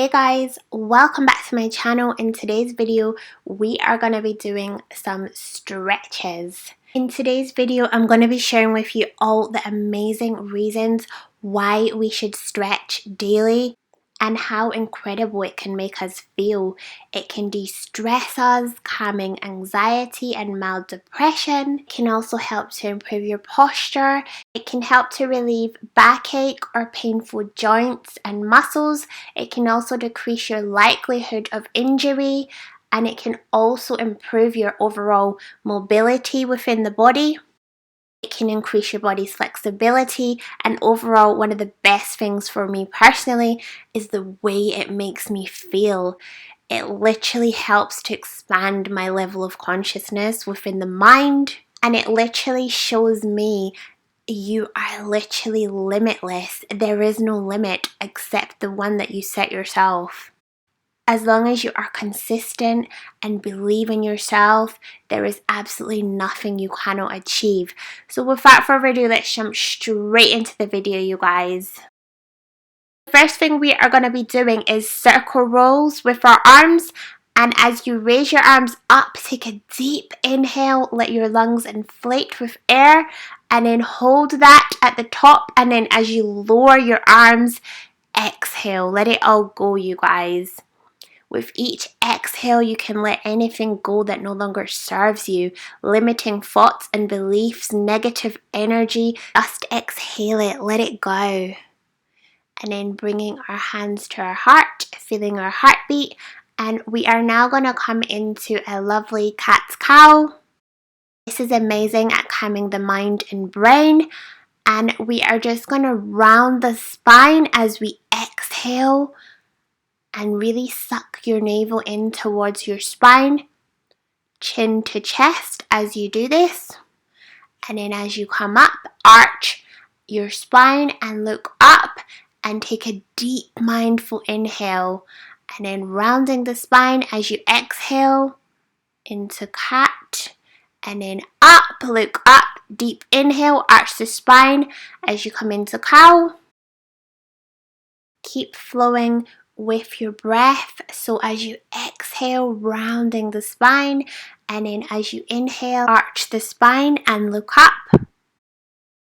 Hey guys, welcome back to my channel. In today's video, we are going to be doing some stretches. In today's video, I'm going to be sharing with you all the amazing reasons why we should stretch daily and how incredible it can make us feel. It can de-stress us, calming anxiety and mild depression. It can also help to improve your posture. It can help to relieve backache or painful joints and muscles. It can also decrease your likelihood of injury, and it can also improve your overall mobility within the body. It can increase your body's flexibility, and overall, one of the best things for me personally is the way it makes me feel. It literally helps to expand my level of consciousness within the mind, and it literally shows me you are literally limitless. There is no limit except the one that you set yourself. As long as you are consistent and believe in yourself, there is absolutely nothing you cannot achieve. So without further ado, let's jump straight into the video, you guys. The first thing we are going to be doing is circle rolls with our arms. And as you raise your arms up, take a deep inhale, let your lungs inflate with air, and then hold that at the top. And then as you lower your arms, exhale, let it all go, you guys. With each exhale, you can let anything go that no longer serves you, limiting thoughts and beliefs, negative energy. Just exhale it, let it go. And then bringing our hands to our heart, feeling our heartbeat. And we are now going to come into a lovely cat's cow. This is amazing at calming the mind and brain. And we are just going to round the spine as we exhale. And really suck your navel in towards your spine, chin to chest as you do this. And then as you come up, arch your spine and look up and take a deep mindful inhale. And then rounding the spine as you exhale into cat. And then up, look up, deep inhale, arch the spine as you come into cow. Keep flowing with your breath. So as you exhale, rounding the spine, and then as you inhale, arch the spine and look up.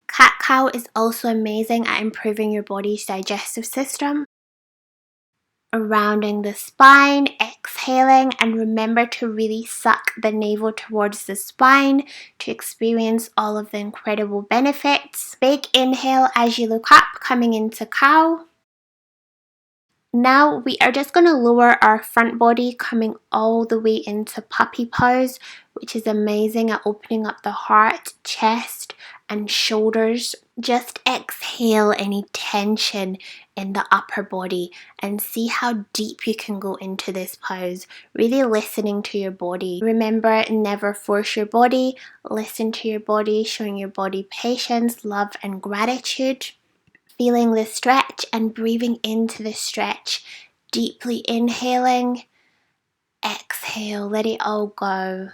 Cat-cow is also amazing at improving your body's digestive system. Rounding the spine, exhaling, and remember to really suck the navel towards the spine to experience all of the incredible benefits. Big inhale as you look up, coming into cow. Now we are just going to lower our front body, coming all the way into puppy pose, which is amazing at opening up the heart, chest and shoulders. Just exhale any tension in the upper body and see how deep you can go into this pose, really listening to your body. Remember, never force your body, listen to your body, showing your body patience, love and gratitude. Feeling the stretch and breathing into the stretch. Deeply inhaling, exhale, let it all go.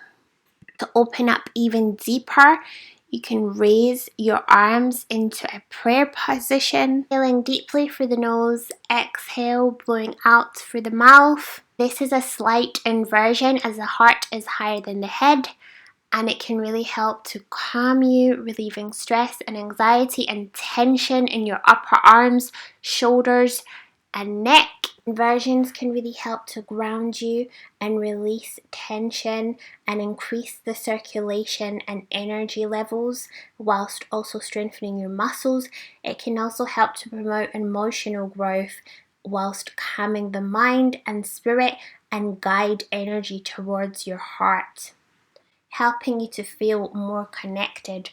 To open up even deeper, you can raise your arms into a prayer position. Inhaling deeply through the nose, exhale, blowing out through the mouth. This is a slight inversion as the heart is higher than the head. And it can really help to calm you, relieving stress and anxiety and tension in your upper arms, shoulders, and neck. Inversions can really help to ground you and release tension and increase the circulation and energy levels whilst also strengthening your muscles. It can also help to promote emotional growth whilst calming the mind and spirit and guide energy towards your heart, helping you to feel more connected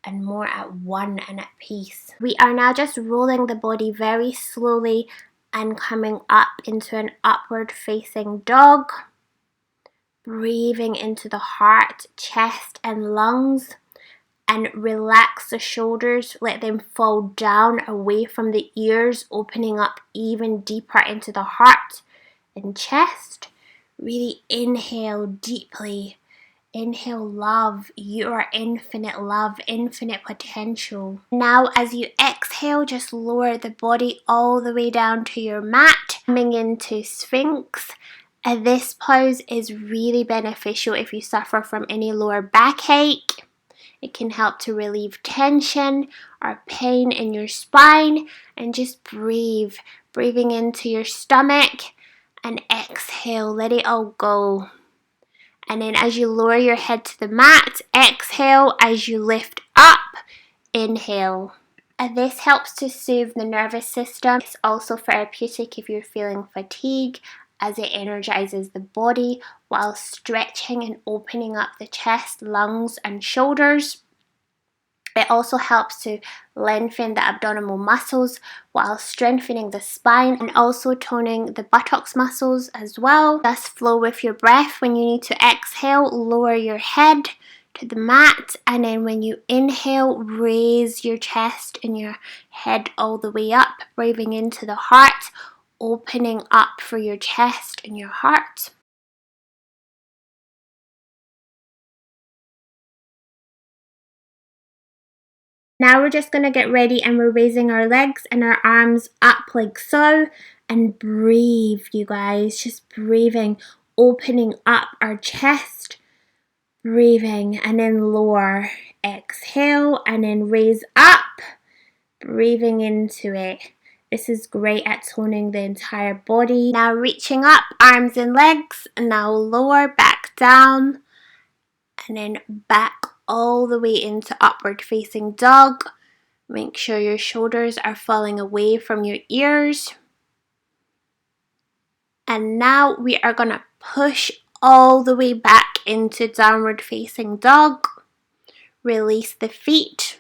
and more at one and at peace. We are now just rolling the body very slowly and coming up into an upward facing dog. Breathing into the heart, chest and lungs, and relax the shoulders, let them fall down away from the ears, opening up even deeper into the heart and chest. Really inhale deeply Inhale love. You are infinite love, infinite potential. Now as you exhale, just lower the body all the way down to your mat, coming into Sphinx. And this pose is really beneficial if you suffer from any lower backache. It can help to relieve tension or pain in your spine. And just breathe, breathing into your stomach and exhale, let it all go. And then as you lower your head to the mat, exhale. As you lift up, inhale. And this helps to soothe the nervous system. It's also therapeutic if you're feeling fatigue, as it energizes the body while stretching and opening up the chest, lungs and shoulders. It also helps to lengthen the abdominal muscles while strengthening the spine and also toning the buttocks muscles as well. Just flow with your breath. When you need to exhale, lower your head to the mat, and then when you inhale, raise your chest and your head all the way up, breathing into the heart, opening up for your chest and your heart. Now we're just going to get ready, and we're raising our legs and our arms up like so, and breathe, you guys, just breathing, opening up our chest, breathing, and then lower, exhale, and then raise up, breathing into it. This is great at toning the entire body. Now reaching up, arms and legs, and now lower, back down, and then back all the way into upward facing dog. Make sure your shoulders are falling away from your ears. And now we are going to push all the way back into downward facing dog. Release the feet.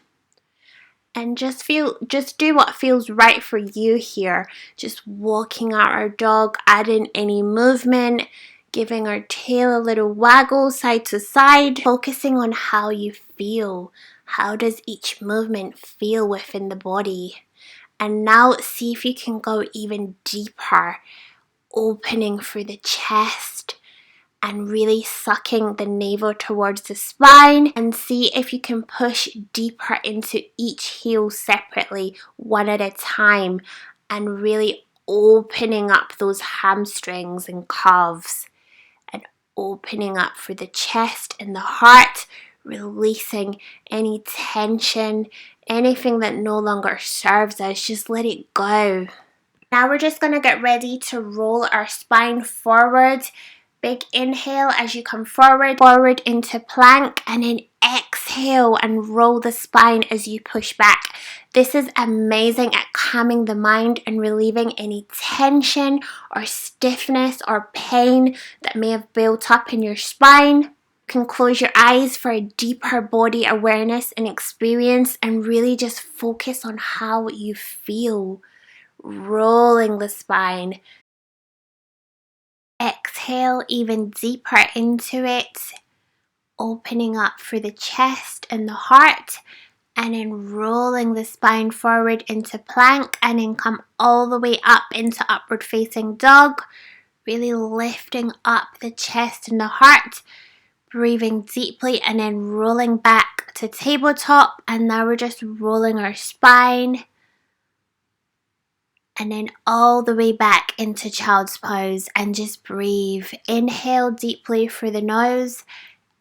And just do what feels right for you here. Just walking out our dog, adding any movement, giving our tail a little waggle side to side, focusing on how you feel. How does each movement feel within the body? And now see if you can go even deeper, opening through the chest and really sucking the navel towards the spine, and see if you can push deeper into each heel separately, one at a time, and really opening up those hamstrings and calves, and opening up through the chest and the heart, releasing any tension, anything that no longer serves us. Just let it go. Now we're just going to get ready to roll our spine forward. Big inhale as you come forward into plank, and then exhale and roll the spine as you push back. This is amazing at calming the mind and relieving any tension or stiffness or pain that may have built up in your spine. You can close your eyes for a deeper body awareness and experience, and really just focus on how you feel. Rolling the spine. Exhale even deeper into it, opening up through the chest and the heart, and then rolling the spine forward into plank, and then come all the way up into upward facing dog, really lifting up the chest and the heart, breathing deeply, and then rolling back to tabletop. And now we're just rolling our spine, and then all the way back into child's pose, and just breathe. Inhale deeply through the nose,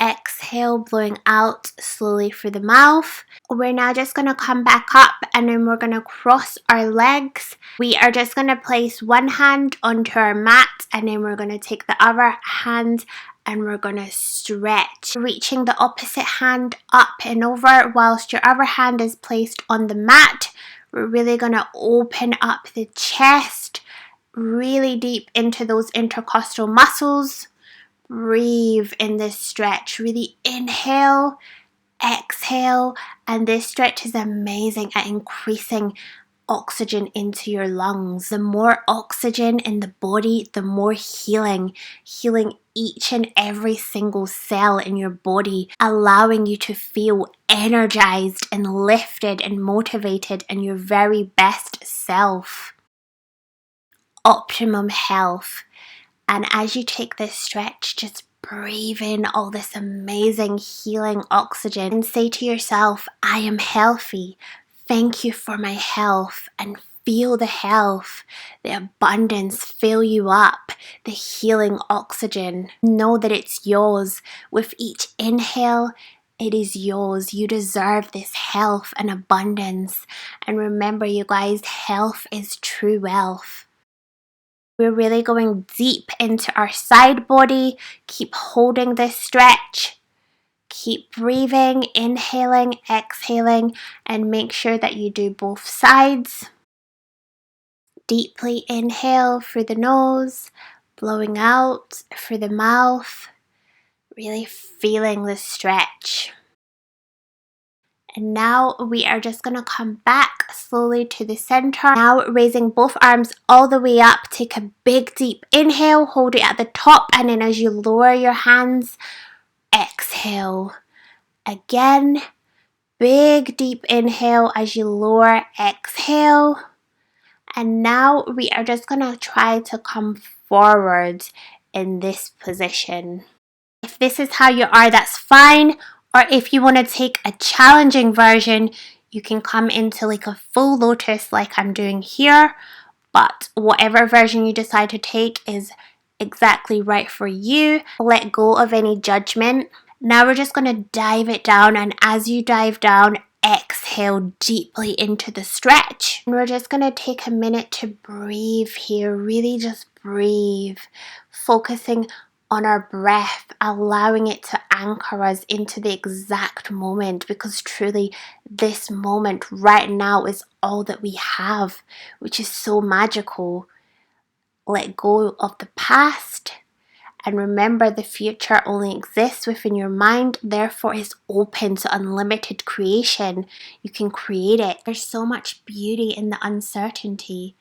exhale blowing out slowly through the mouth. We're now just going to come back up, and then we're going to cross our legs. We are just going to place one hand onto our mat, and then we're going to take the other hand and we're going to stretch, reaching the opposite hand up and over whilst your other hand is placed on the mat. We're really going to open up the chest really deep into those intercostal muscles. Breathe in this stretch. Really inhale, exhale, and this stretch is amazing at increasing oxygen into your lungs. The more oxygen in the body, the more healing each and every single cell in your body, allowing you to feel energized and lifted and motivated and your very best self. Optimum health. And as you take this stretch, just breathe in all this amazing healing oxygen and say to yourself, I am healthy. Thank you for my health, and feel the health, the abundance fill you up, the healing oxygen. Know that it's yours. With each inhale, it is yours. You deserve this health and abundance. And remember, you guys, health is true wealth. We're really going deep into our side body. Keep holding this stretch. Keep breathing, inhaling, exhaling, and make sure that you do both sides. Deeply inhale through the nose, blowing out through the mouth, really feeling the stretch. And now we are just going to come back slowly to the center. Now raising both arms all the way up. Take a big deep inhale, hold it at the top, and then as you lower your hands, exhale. Again, big deep inhale as you lower, exhale. And now we are just going to try to come forward in this position. If this is how you are, that's fine. Or if you want to take a challenging version, you can come into like a full lotus like I'm doing here. But whatever version you decide to take is exactly right for you. Let go of any judgment. Now we're just going to dive it down, and as you dive down, exhale deeply into the stretch. And we're just going to take a minute to breathe here. Really just breathe, focusing on our breath, allowing it to anchor us into the exact moment, because truly this moment right now is all that we have, which is so magical. Let go of the past. And remember, the future only exists within your mind, therefore is open to unlimited creation. You can create it. There's so much beauty in the uncertainty,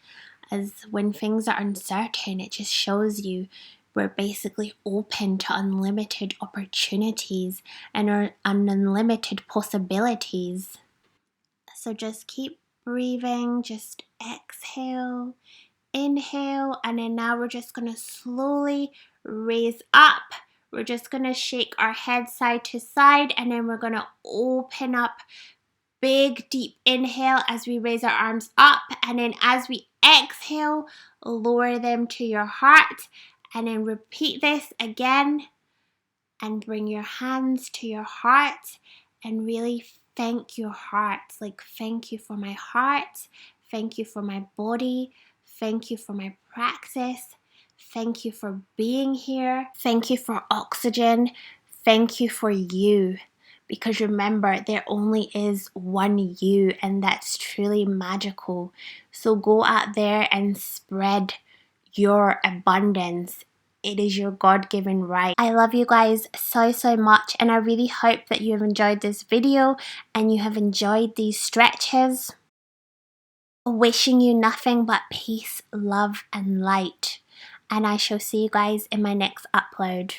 as when things are uncertain, it just shows you we're basically open to unlimited opportunities and unlimited possibilities. So just keep breathing, just exhale. Inhale, and then now we're just going to slowly raise up. We're just going to shake our head side to side, and then we're going to open up. Big deep inhale as we raise our arms up, and then as we exhale, lower them to your heart, and then repeat this again, and bring your hands to your heart and really thank your heart. Like, thank you for my heart, thank you for my body, thank you for my practice, thank you for being here, thank you for oxygen, thank you for you. Because remember, there only is one you, and that's truly magical. So go out there and spread your abundance. It is your God-given right. I love you guys so much, and I really hope that you have enjoyed this video and you have enjoyed these stretches. Wishing you nothing but peace, love, and light. And I shall see you guys in my next upload.